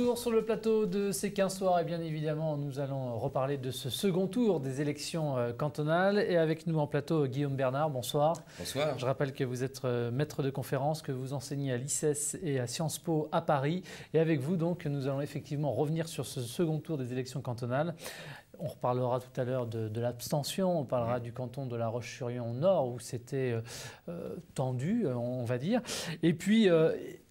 retour sur le plateau de C'est 15 soirs et bien évidemment nous allons reparler de ce second tour des élections cantonales et avec nous en plateau Guillaume Bernard, bonsoir. Bonsoir. Je rappelle que vous êtes maître de conférence, que vous enseignez à l'ICES et à Sciences Po à Paris et avec vous donc nous allons effectivement revenir sur ce second tour des élections cantonales. On reparlera tout à l'heure de l'abstention, on parlera du canton de La Roche-sur-Yon Nord où c'était tendu, on va dire. Et puis,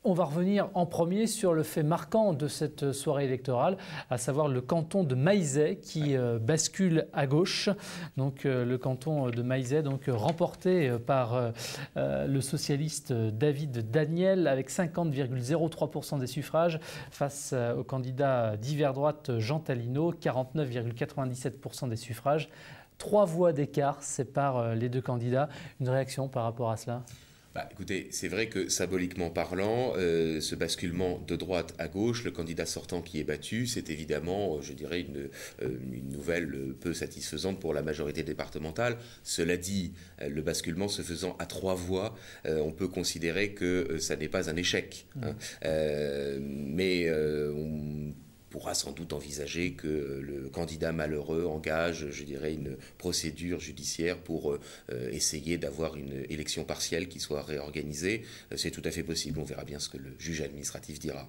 on va revenir en premier sur le fait marquant de cette soirée électorale, à savoir le canton de Maizet qui bascule à gauche. Donc, le canton de Maizet, donc, remporté par le socialiste David Daniel avec 50,03% des suffrages face au candidat d'hiver droite Jean Talino, 49,97% des suffrages. 3 voix d'écart séparent les deux candidats. Une réaction par rapport à cela ? Écoutez, c'est vrai que symboliquement parlant, ce basculement de droite à gauche, le candidat sortant qui est battu, c'est évidemment, je dirais, une nouvelle peu satisfaisante pour la majorité départementale. Cela dit, le basculement se faisant à 3 voix, on peut considérer que ça n'est pas un échec. Mais on pourra sans doute envisager que le candidat malheureux engage, je dirais, une procédure judiciaire pour essayer d'avoir une élection partielle qui soit réorganisée. C'est tout à fait possible. On verra bien ce que le juge administratif dira.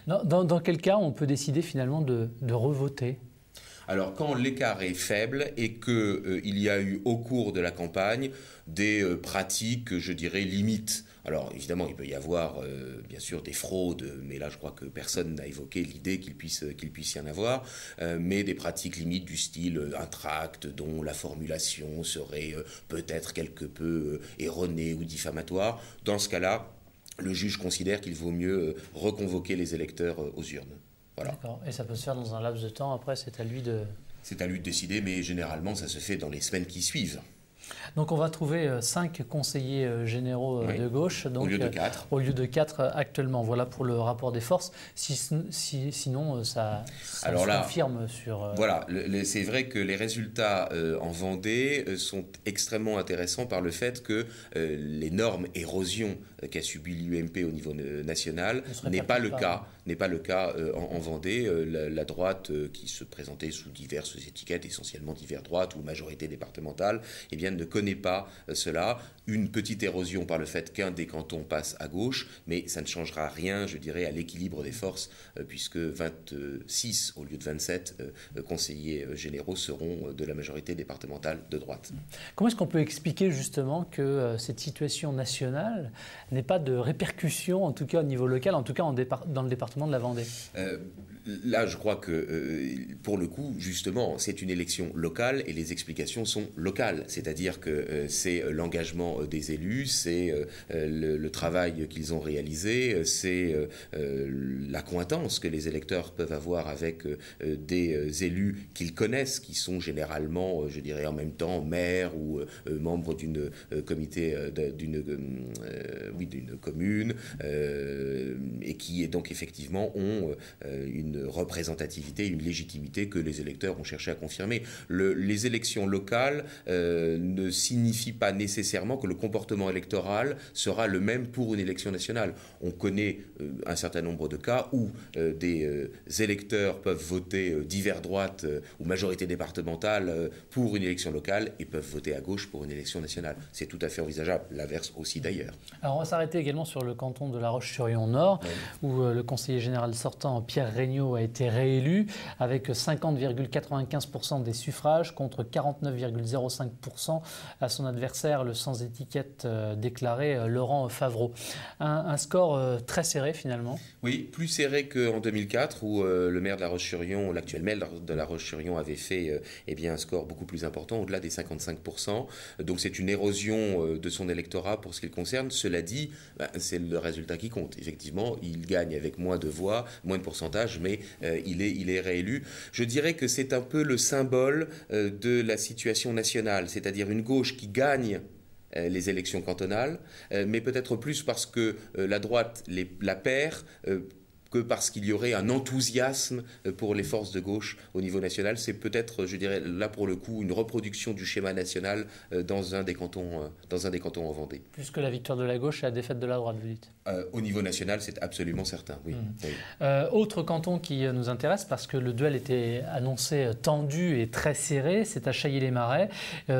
Dans quel cas on peut décider finalement de revoter ? Alors, quand l'écart est faible et qu'il y a eu au cours de la campagne des pratiques, je dirais, limites. Alors, évidemment, il peut y avoir, bien sûr, des fraudes, mais là, je crois que personne n'a évoqué l'idée qu'il puisse y en avoir, mais des pratiques limites du style un tract dont la formulation serait peut-être quelque peu erronée ou diffamatoire. Dans ce cas-là, le juge considère qu'il vaut mieux reconvoquer les électeurs aux urnes. Voilà. D'accord. Et ça peut se faire dans un laps de temps, après c'est à lui de... C'est à lui de décider, mais généralement ça se fait dans les semaines qui suivent. Donc on va trouver 5 conseillers généraux de gauche, donc, au lieu de 4. Au lieu de 4 actuellement. Voilà pour le rapport des forces. Sinon, ça Alors se là, confirme sur... Voilà, c'est vrai que les résultats en Vendée sont extrêmement intéressants par le fait que l'énorme érosion qu'a subi l'UMP au niveau national n'est pas le cas en Vendée. La droite qui se présentait sous diverses étiquettes, essentiellement d'hiver droite ou majorité départementale, eh bien, ne connaît pas cela. Une petite érosion par le fait qu'un des cantons passe à gauche, mais ça ne changera rien, je dirais, à l'équilibre des forces, puisque 26 au lieu de 27 conseillers généraux seront de la majorité départementale de droite. Comment est-ce qu'on peut expliquer justement que cette situation nationale n'ait pas de répercussions, en tout cas au niveau local, en tout cas dans le département de la Vendée ? Là, je crois que, pour le coup, justement, c'est une élection locale et les explications sont locales. C'est-à-dire que c'est l'engagement des élus, c'est le travail qu'ils ont réalisé, c'est l'accointance que les électeurs peuvent avoir avec des élus qu'ils connaissent, qui sont généralement, je dirais, en même temps maires ou membres d'une commune, et qui donc effectivement ont une représentativité, une légitimité que les électeurs ont cherché à confirmer. Les élections locales ne signifient pas nécessairement que le comportement électoral sera le même pour une élection nationale. On connaît un certain nombre de cas où des électeurs peuvent voter d'hiver droite ou majorité départementale pour une élection locale et peuvent voter à gauche pour une élection nationale. C'est tout à fait envisageable, l'inverse aussi d'ailleurs. Alors on va s'arrêter également sur le canton de La Roche-sur-Yon Nord, où le conseiller général sortant Pierre Regnault a été réélu avec 50,95% des suffrages contre 49,05% à son adversaire, le sans étiquette déclaré Laurent Favreau. Un score très serré finalement. Oui, plus serré qu'en 2004 où le maire de La Roche-sur-Yon, l'actuel maire de La Roche-sur-Yon avait fait un score beaucoup plus important, au-delà des 55%. Donc c'est une érosion de son électorat pour ce qui le concerne. Cela dit, c'est le résultat qui compte. Effectivement, il gagne avec moins de voix, moins de pourcentage, mais il est réélu. Je dirais que c'est un peu le symbole de la situation nationale, c'est-à-dire une gauche qui gagne les élections cantonales, mais peut-être plus parce que la droite la perd que parce qu'il y aurait un enthousiasme pour les forces de gauche au niveau national. C'est peut-être, je dirais, là pour le coup, une reproduction du schéma national dans un des cantons en Vendée. Plus que la victoire de la gauche et la défaite de la droite, vous dites. Au niveau national, c'est absolument certain, oui. Oui. Autre canton qui nous intéresse, parce que le duel était annoncé tendu et très serré, c'est à Chailly-les-Marais.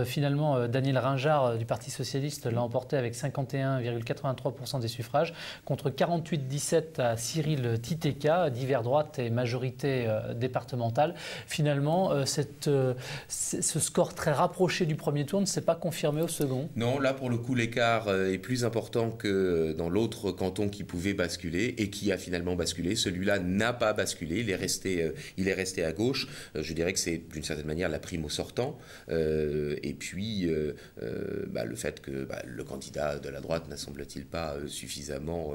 Finalement, Daniel Ringard du Parti socialiste l'a emporté avec 51,83% des suffrages, contre 48,17% à Cyril Titeka, divers droite et majorité départementale. Finalement, ce score très rapproché du premier tour ne s'est pas confirmé au second. Non, là pour le coup l'écart est plus important que dans l'autre canton qui pouvait basculer et qui a finalement basculé. Celui-là n'a pas basculé, il est resté à gauche. Je dirais que c'est d'une certaine manière la prime au sortant. Et puis le fait que le candidat de la droite n'a semble-t-il pas suffisamment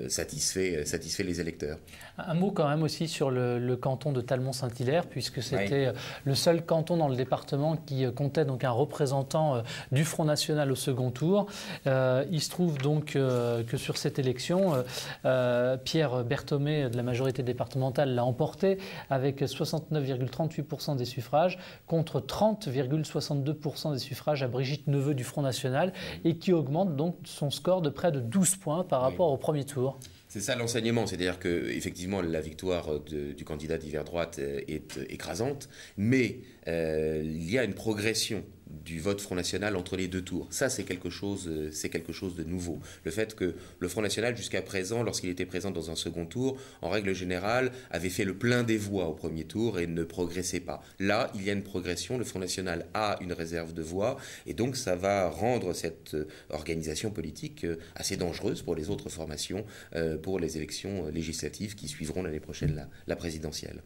satisfait les électeurs. Un mot quand même aussi sur le canton de Talmont-Saint-Hilaire, puisque c'était le seul canton dans le département qui comptait donc un représentant du Front National au second tour. Il se trouve donc que sur cette élection, Pierre Berthomé de la majorité départementale l'a emporté avec 69,38% des suffrages contre 30,62% des suffrages à Brigitte Neveu du Front National et qui augmente donc son score de près de 12 points par rapport au premier tour. C'est ça l'enseignement, c'est-à-dire qu'effectivement la victoire du candidat d'hiver droite est écrasante, mais il y a une progression du vote Front National entre les deux tours. Ça, c'est quelque chose de nouveau. Le fait que le Front National, jusqu'à présent, lorsqu'il était présent dans un second tour, en règle générale, avait fait le plein des voix au premier tour et ne progressait pas. Là, il y a une progression. Le Front National a une réserve de voix et donc ça va rendre cette organisation politique assez dangereuse pour les autres formations pour les élections législatives qui suivront l'année prochaine la présidentielle.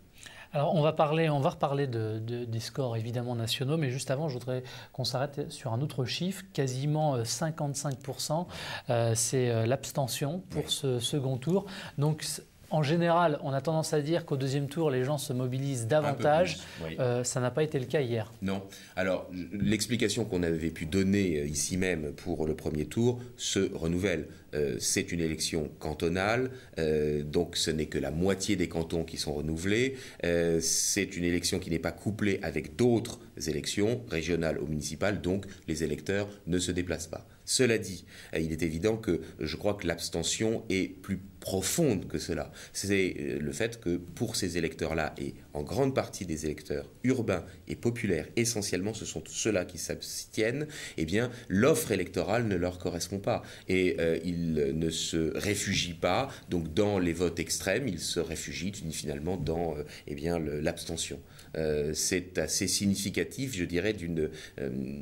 Alors on va reparler des scores évidemment nationaux, mais juste avant, je voudrais qu'on s'arrête sur un autre chiffre, quasiment 55%, c'est l'abstention pour ce second tour. Donc en général, on a tendance à dire qu'au deuxième tour, les gens se mobilisent davantage. Oui. Ça n'a pas été le cas hier. Non. Alors, l'explication qu'on avait pu donner ici même pour le premier tour se renouvelle. C'est une élection cantonale, donc ce n'est que la moitié des cantons qui sont renouvelés. C'est une élection qui n'est pas couplée avec d'autres élections régionales ou municipales, donc les électeurs ne se déplacent pas. Cela dit, il est évident que je crois que l'abstention est plus profonde que cela. C'est le fait que pour ces électeurs-là, et en grande partie des électeurs urbains et populaires, essentiellement ce sont ceux-là qui s'abstiennent, eh bien l'offre électorale ne leur correspond pas. Et ils ne se réfugient pas donc dans les votes extrêmes, ils se réfugient finalement dans l'abstention. C'est assez significatif, je dirais, d'une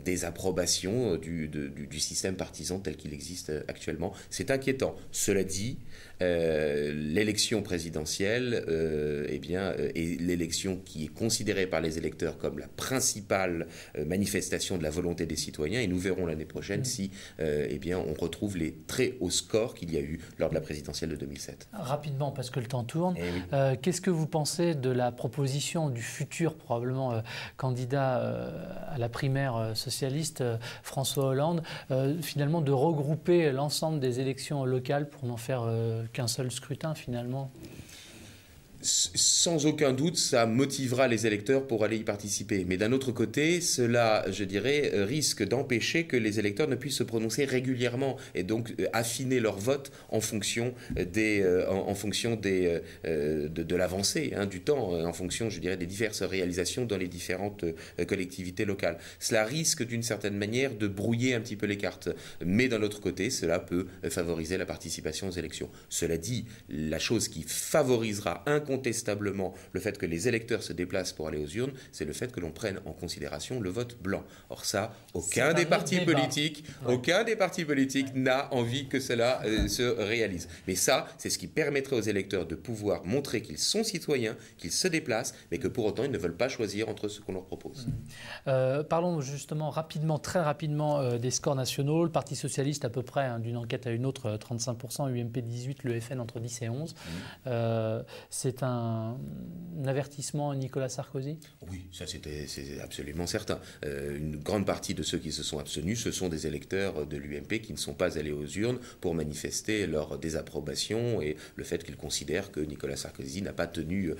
désapprobation du système partisan tel qu'il existe actuellement. C'est inquiétant. Cela dit, l'élection présidentielle est l'élection qui est considérée par les électeurs comme la principale manifestation de la volonté des citoyens et nous verrons l'année prochaine si on retrouve les très hauts scores qu'il y a eu lors de la présidentielle de 2007. Rapidement, parce que le temps tourne, oui. Qu'est-ce que vous pensez de la proposition du futur probablement candidat à la primaire socialiste, François Hollande, finalement de regrouper l'ensemble des élections locales pour n'en faire qu'un seul scrutin finalement? Sans aucun doute, ça motivera les électeurs pour aller y participer. Mais d'un autre côté, cela, je dirais, risque d'empêcher que les électeurs ne puissent se prononcer régulièrement et donc affiner leur vote en fonction de l'avancée du temps, en fonction, je dirais, des diverses réalisations dans les différentes collectivités locales. Cela risque d'une certaine manière de brouiller un petit peu les cartes. Mais d'un autre côté, cela peut favoriser la participation aux élections. Cela dit, la chose qui favorisera incontestablement le fait que les électeurs se déplacent pour aller aux urnes, c'est le fait que l'on prenne en considération le vote blanc. Or ça, aucun des partis politiques n'a envie que cela se réalise. Mais ça, c'est ce qui permettrait aux électeurs de pouvoir montrer qu'ils sont citoyens, qu'ils se déplacent, mais que pour autant, ils ne veulent pas choisir entre ce qu'on leur propose. Parlons justement très rapidement des scores nationaux. Le Parti socialiste à peu près, d'une enquête à une autre, 35%, UMP 18, le FN entre 10 et 11. C'est un avertissement à Nicolas Sarkozy? Oui, ça c'est absolument certain. Une grande partie de ceux qui se sont abstenus, ce sont des électeurs de l'UMP qui ne sont pas allés aux urnes pour manifester leur désapprobation et le fait qu'ils considèrent que Nicolas Sarkozy n'a pas tenu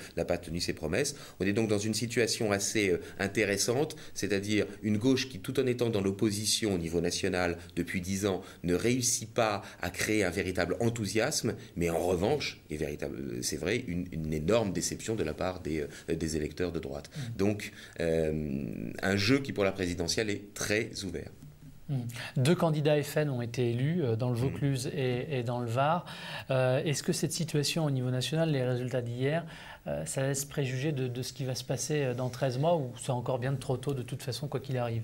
ses promesses. On est donc dans une situation assez intéressante, c'est-à-dire une gauche qui, tout en étant dans l'opposition au niveau national depuis 10 ans, ne réussit pas à créer un véritable enthousiasme, mais en revanche, c'est vrai, une énorme déception de la part des électeurs de droite. Donc, un jeu qui, pour la présidentielle, est très ouvert. 2 candidats FN ont été élus dans le Vaucluse et dans le Var. Est-ce que cette situation au niveau national, les résultats d'hier, ça laisse préjuger de ce qui va se passer dans 13 mois ou c'est encore bien trop tôt de toute façon, quoi qu'il arrive?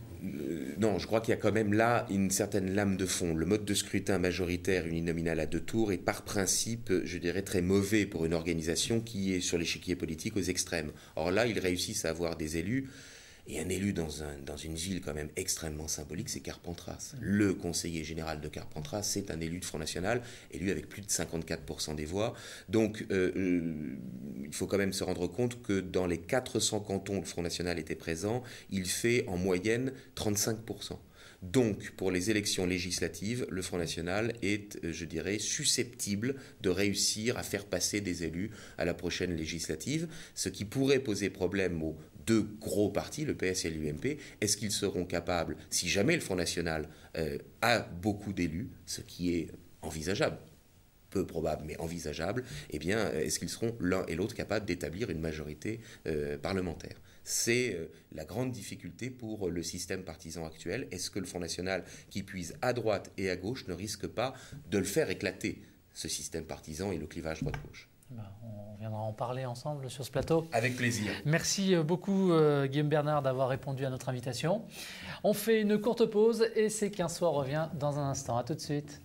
Non, je crois qu'il y a quand même là une certaine lame de fond. Le mode de scrutin majoritaire uninominal à 2 tours est par principe, je dirais, très mauvais pour une organisation qui est sur l'échiquier politique aux extrêmes. Or là, ils réussissent à avoir des élus. Et un élu dans une ville quand même extrêmement symbolique, c'est Carpentras. Le conseiller général de Carpentras, c'est un élu de Front National, élu avec plus de 54% des voix. Donc, il faut quand même se rendre compte que dans les 400 cantons où le Front National était présent, il fait en moyenne 35%. Donc, pour les élections législatives, le Front National est, je dirais, susceptible de réussir à faire passer des élus à la prochaine législative, ce qui pourrait poser problème aux 2 gros partis, le PS et l'UMP. Est-ce qu'ils seront capables, si jamais le Front National a beaucoup d'élus, ce qui est envisageable, peu probable, mais envisageable, eh bien, est-ce qu'ils seront l'un et l'autre capables d'établir une majorité parlementaire? C'est la grande difficulté pour le système partisan actuel. Est-ce que le Front National, qui puise à droite et à gauche, ne risque pas de le faire éclater, ce système partisan et le clivage droite-gauche? On viendra en parler ensemble sur ce plateau. Avec plaisir. Merci beaucoup Guillaume Bernard d'avoir répondu à notre invitation. On fait une courte pause et C'est 15 soirs revient dans un instant. À tout de suite.